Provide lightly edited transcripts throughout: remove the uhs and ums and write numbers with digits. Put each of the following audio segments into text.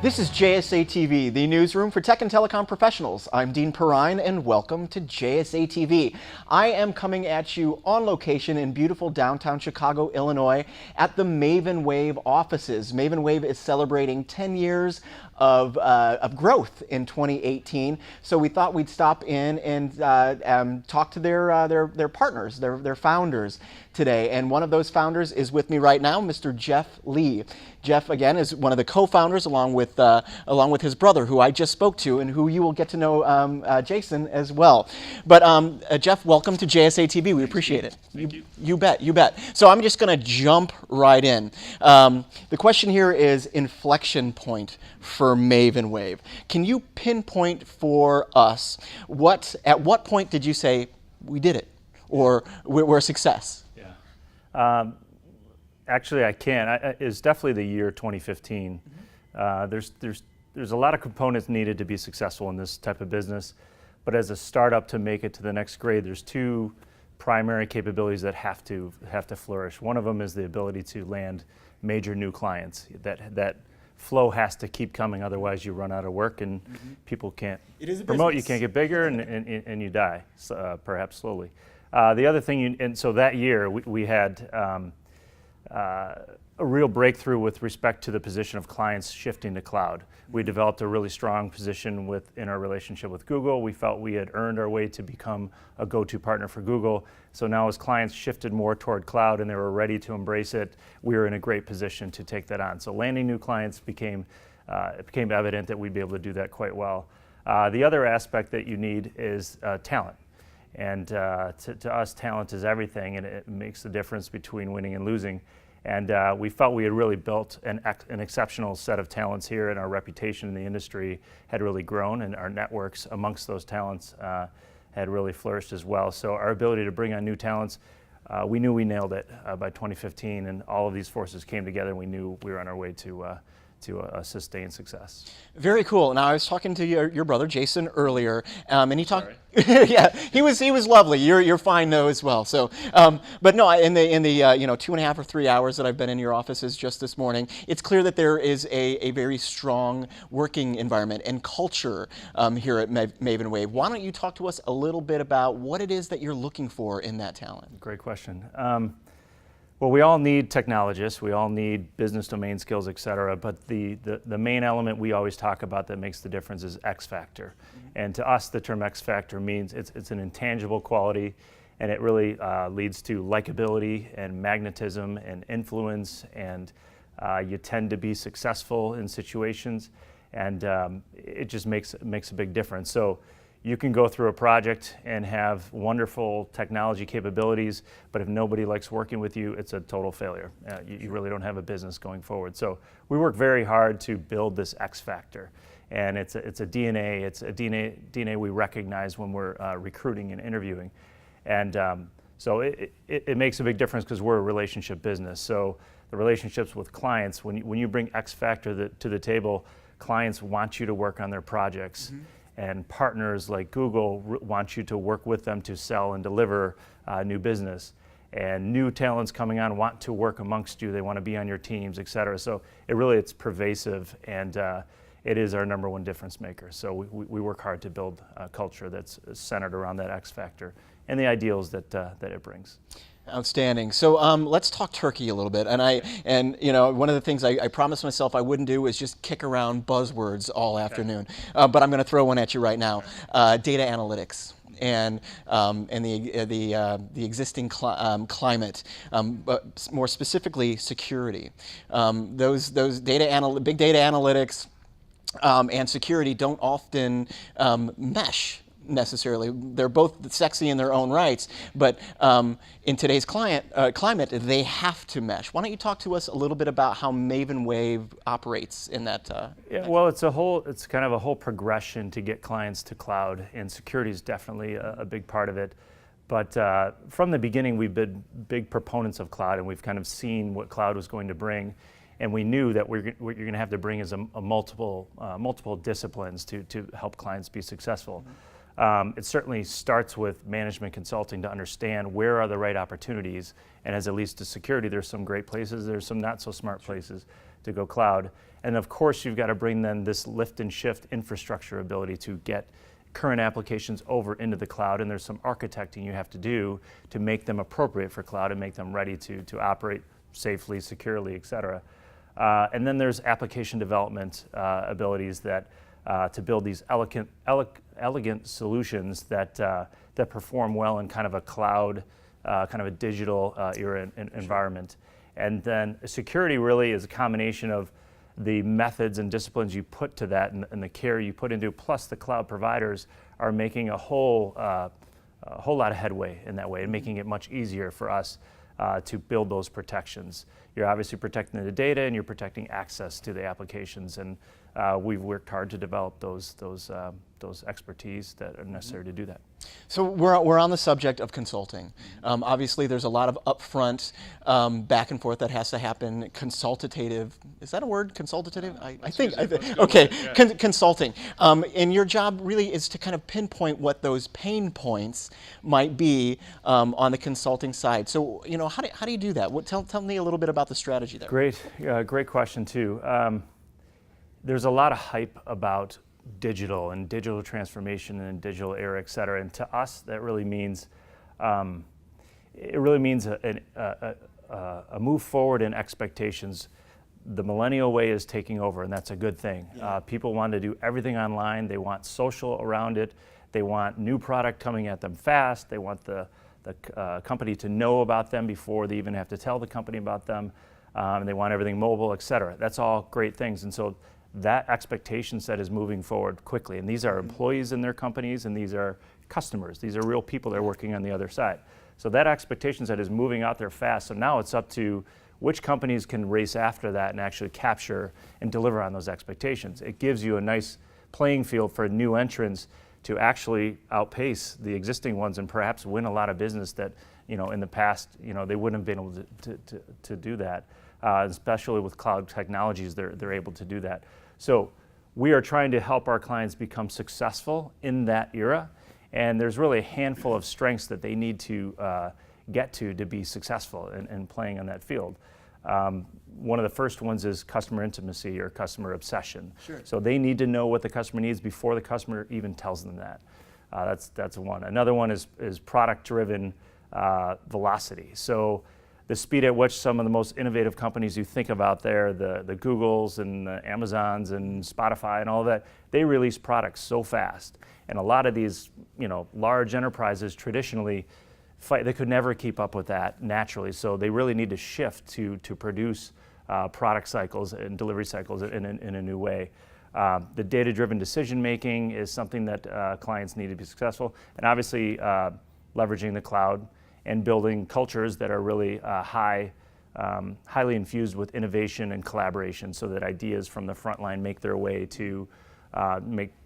This is JSA TV, the newsroom for tech and telecom professionals. I'm Dean Perrine, and welcome to JSA TV. I am coming at you on location in beautiful downtown Chicago, Illinois, at the Maven Wave offices. Maven Wave is celebrating 10 years of growth in 2018, so we thought we'd stop in and talk to their partners, their founders today. And one of those founders is with me right now, Mr. Jeff Lee. Jeff, again, is one of the co-founders along with his brother, who I just spoke to, and who you will get to know, Jason, as well. But Jeff, welcome to JSA TV. We appreciate it. Thank you. You bet, you bet. So I'm just going to jump right in. The question here is inflection point for Maven Wave. Can you pinpoint for us at what point did you say we did it, or we're a success? Yeah. Actually, I can. It's definitely the year 2015. There's a lot of components needed to be successful in this type of business, but as a startup to make it to the next grade, there's two primary capabilities that have to flourish. One of them is the ability to land major new clients. That flow has to keep coming, otherwise you run out of work and people can't promote. You can't get bigger, and you die, perhaps slowly. The other thing, and so that year we had a real breakthrough with respect to the position of clients shifting to cloud. We developed a really strong position in our relationship with Google. We felt we had earned our way to become a go-to partner for Google. So now as clients shifted more toward cloud and they were ready to embrace it, we were in a great position to take that on. So landing new clients it became evident that we'd be able to do that quite well. The other aspect that you need is talent. And to us, talent is everything, and it makes the difference between winning and losing. And we felt we had really built an exceptional set of talents here, and our reputation in the industry had really grown, and our networks amongst those talents had really flourished as well. So our ability to bring on new talents, we knew we nailed it by 2015, and all of these forces came together, and we knew we were on our way to a sustained success. Very cool. Now I was talking to your brother Jason earlier, and he talked. Yeah, he was lovely. You're fine though as well. So, but no, in the 2.5 or 3 hours that I've been in your offices just this morning, it's clear that there is a very strong working environment and culture here at Maven Wave. Why don't you talk to us a little bit about what it is that you're looking for in that talent? Great question. Well, we all need technologists, we all need business domain skills, et cetera, but the main element we always talk about that makes the difference is X factor. And to us, the term X factor means it's an intangible quality, and it really leads to likability and magnetism and influence, and you tend to be successful in situations, and it just makes a big difference. So you can go through a project and have wonderful technology capabilities, but if nobody likes working with you, it's a total failure. You really don't have a business going forward. So we work very hard to build this X factor, and it's a DNA. It's a DNA we recognize when we're recruiting and interviewing, and so it makes a big difference because we're a relationship business. So the relationships with clients, when you bring X factor to the table, clients want you to work on their projects. And partners like Google want you to work with them to sell and deliver new business. And new talents coming on want to work amongst you. They want to be on your teams, et cetera. So it's pervasive, and it is our number one difference maker. So we work hard to build a culture that's centered around that X factor and the ideals that it brings. Outstanding. So let's talk turkey a little bit. And one of the things I promised myself I wouldn't do is just kick around buzzwords all afternoon. But I'm going to throw one at you right now. Data analytics and the existing climate, but more specifically security. Those big data analytics and security don't often mesh necessarily. They're both sexy in their own rights, but in today's climate, they have to mesh. Why don't you talk to us a little bit about how Maven Wave operates in that? Well, it's kind of a whole progression to get clients to cloud, and security is definitely a big part of it. But from the beginning, we've been big proponents of cloud, and we've kind of seen what cloud was going to bring. And we knew that what you're going to have to bring is multiple disciplines to help clients be successful. it certainly starts with management consulting to understand where are the right opportunities. And as it leads to security, there's some great places, there's some not so smart places to go cloud. And of course, you've got to bring then this lift and shift infrastructure ability to get current applications over into the cloud, and there's some architecting you have to do to make them appropriate for cloud and make them ready to operate safely, securely, et cetera. And then there's application development abilities that to build these elegant solutions that that perform well in kind of a cloud, kind of a digital era environment. And then security really is a combination of the methods and disciplines you put to that and the care you put into, plus the cloud providers are making a whole lot of headway in that way and making it much easier for us to build those protections. You're obviously protecting the data and you're protecting access to the applications, and we've worked hard to develop those expertise that are necessary to do that. So we're on the subject of consulting. Obviously, there's a lot of upfront back and forth that has to happen. Consultative, is that a word? Consultative? I think. Okay, yeah. Consulting. And your job really is to kind of pinpoint what those pain points might be on the consulting side. So how do you do that? Tell me a little bit about the strategy there. Great question too. There's a lot of hype about digital and digital transformation and digital era, et cetera. And to us, that really means a move forward in expectations. The millennial way is taking over, and that's a good thing. Yeah. People want to do everything online. They want social around it. They want new product coming at them fast. They want the company to know about them before they even have to tell the company about them. They want everything mobile, et cetera. That's all great things. And so that expectation set is moving forward quickly. And these are employees in their companies, and these are customers. These are real people that are working on the other side. So that expectation set is moving out there fast. So now it's up to which companies can race after that and actually capture and deliver on those expectations. It gives you a nice playing field for new entrants to actually outpace the existing ones and perhaps win a lot of business that in the past they wouldn't have been able to do that. Especially with cloud technologies, they're able to do that. So we are trying to help our clients become successful in that era, and there's really a handful of strengths that they need to get to be successful in playing on that field. One of the first ones is customer intimacy or customer obsession. Sure. So they need to know what the customer needs before the customer even tells them that. That's one. Another one is product-driven velocity. So the speed at which some of the most innovative companies you think of out there, the Googles and the Amazons and Spotify and all that, they release products so fast. And a lot of these, large enterprises traditionally they could never keep up with that naturally. So they really need to shift to produce product cycles and delivery cycles in a new way. The data-driven decision making is something that clients need to be successful, and obviously leveraging the cloud and building cultures that are really highly infused with innovation and collaboration, so that ideas from the front line make their way to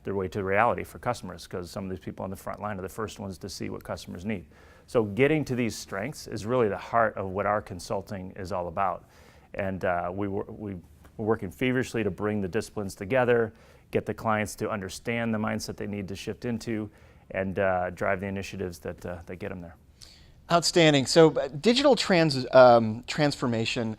reality for customers, because some of these people on the front line are the first ones to see what customers need. So getting to these strengths is really the heart of what our consulting is all about. And we're working feverishly to bring the disciplines together, get the clients to understand the mindset they need to shift into, and drive the initiatives that get them there. Outstanding. So digital transformation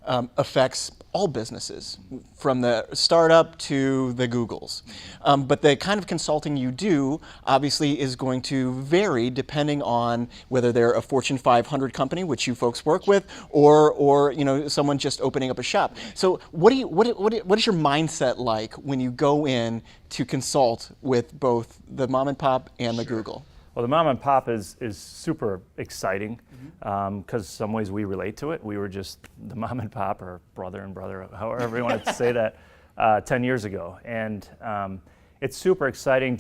affects all businesses, from the startup to the Googles. But the kind of consulting you do obviously is going to vary depending on whether they're a Fortune 500 company, which you folks work with, or someone just opening up a shop. So what is your mindset like when you go in to consult with both the mom and pop and the Google? Well, the mom and pop is super exciting because some ways we relate to it. We were just the mom and pop, or brother and brother, however you want to say that, 10 years ago. And it's super exciting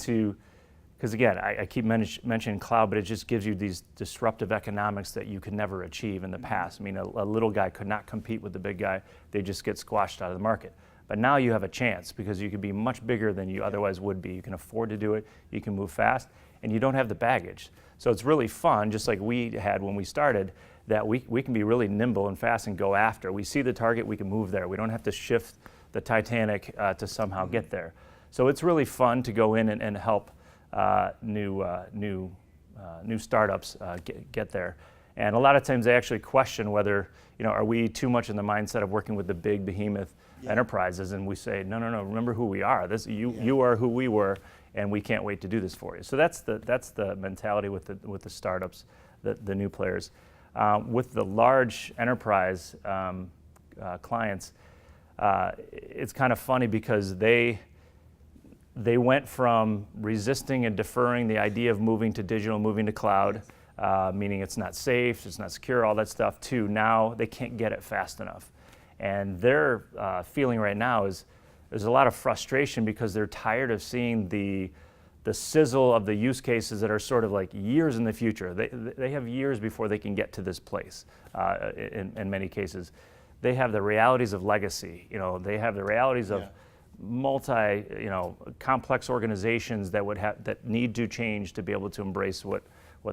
because again, I keep mentioning cloud, but it just gives you these disruptive economics that you could never achieve in the past. I mean, a little guy could not compete with the big guy. They just get squashed out of the market. But now you have a chance because you could be much bigger than you otherwise would be. You can afford to do it, you can move fast, and you don't have the baggage. So it's really fun, just like we had when we started, that we can be really nimble and fast and go after. We see the target, we can move there. We don't have to shift the Titanic to somehow get there. So it's really fun to go in and help new startups get there. And a lot of times they actually question whether, are we too much in the mindset of working with the big behemoth enterprises? And we say, no, remember who we are. You are who we were, and we can't wait to do this for you. So that's the mentality with the startups, the new players. With the large enterprise clients, it's kind of funny because they went from resisting and deferring the idea of moving to digital, moving to cloud, meaning it's not safe, it's not secure, all that stuff, to now they can't get it fast enough. And their feeling right now is there's a lot of frustration because they're tired of seeing the sizzle of the use cases that are sort of like years in the future. They have years before they can get to this place in many cases. They have the realities of legacy. They have the realities of complex organizations that need to change to be able to embrace what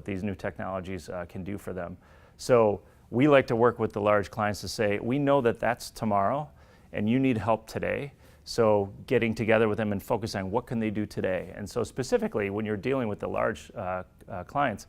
these new technologies can do for them. So we like to work with the large clients to say, we know that that's tomorrow and you need help today. So getting together with them and focusing on what can they do today. And so specifically when you're dealing with the large clients,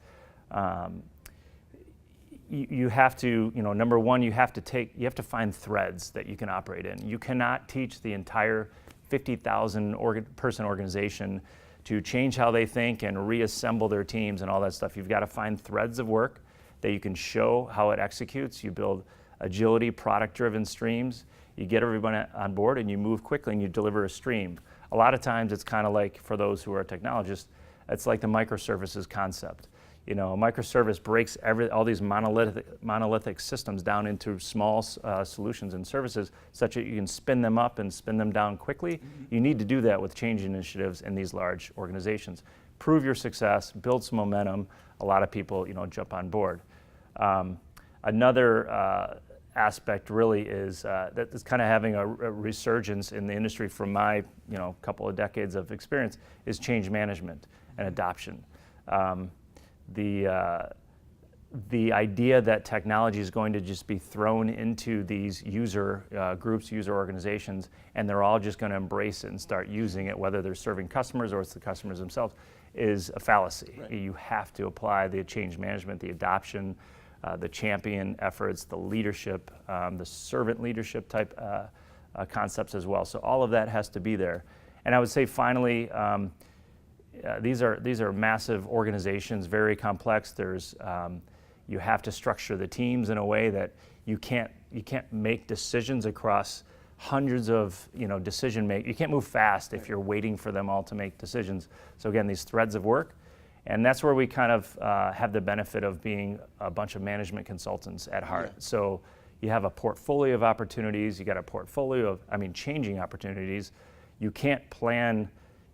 you have to, number one, you have to find threads that you can operate in. You cannot teach the entire 50,000 person organization to change how they think and reassemble their teams and all that stuff. You've got to find threads of work that you can show how it executes. You build agility, product-driven streams. You get everybody on board and you move quickly and you deliver a stream. A lot of times it's kind of like, for those who are technologists, it's like the microservices concept. A microservice breaks all these monolithic systems down into small solutions and services such that you can spin them up and spin them down quickly. You need to do that with change initiatives in these large organizations. Prove your success, build some momentum. A lot of people, jump on board. Another aspect really is that is kind of having a resurgence in the industry from my, couple of decades of experience is change management and adoption. The idea that technology is going to just be thrown into these user groups, user organizations, and they're all just going to embrace it and start using it, whether they're serving customers or it's the customers themselves, is a fallacy. Right. You have to apply the change management, the adoption, the champion efforts, the leadership, the servant leadership type concepts as well. So all of that has to be there. And I would say finally, these are massive organizations, very complex. You have to structure the teams in a way that you can't make decisions across hundreds of decision make. You can't move fast if you're waiting for them all to make decisions. So again, these threads of work, and that's where we kind of have the benefit of being a bunch of management consultants at heart. Yeah. So you have a portfolio of opportunities. You got a portfolio of changing opportunities. You can't plan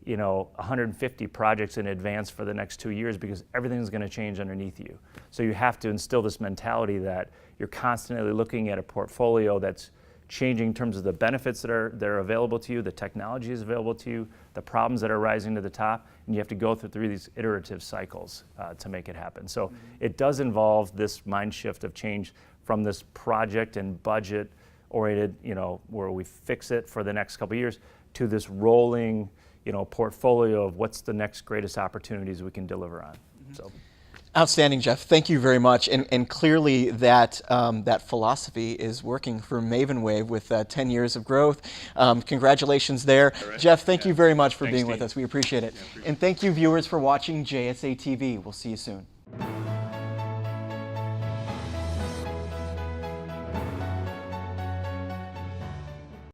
150 projects in advance for the next 2 years because everything's going to change underneath you. So you have to instill this mentality that you're constantly looking at a portfolio that's changing in terms of the benefits that are available to you, the technology is available to you, the problems that are rising to the top, and you have to go through these iterative cycles to make it happen. So it does involve this mind shift of change from this project and budget oriented, where we fix it for the next couple of years, to this rolling portfolio of what's the next greatest opportunities we can deliver on. So, outstanding, Jeff. Thank you very much. And clearly that philosophy is working for Maven Wave with 10 years of growth. Congratulations there. Right. Jeff, thank you very much for being with us. We appreciate it. And thank you, viewers, for watching JSA TV. We'll see you soon.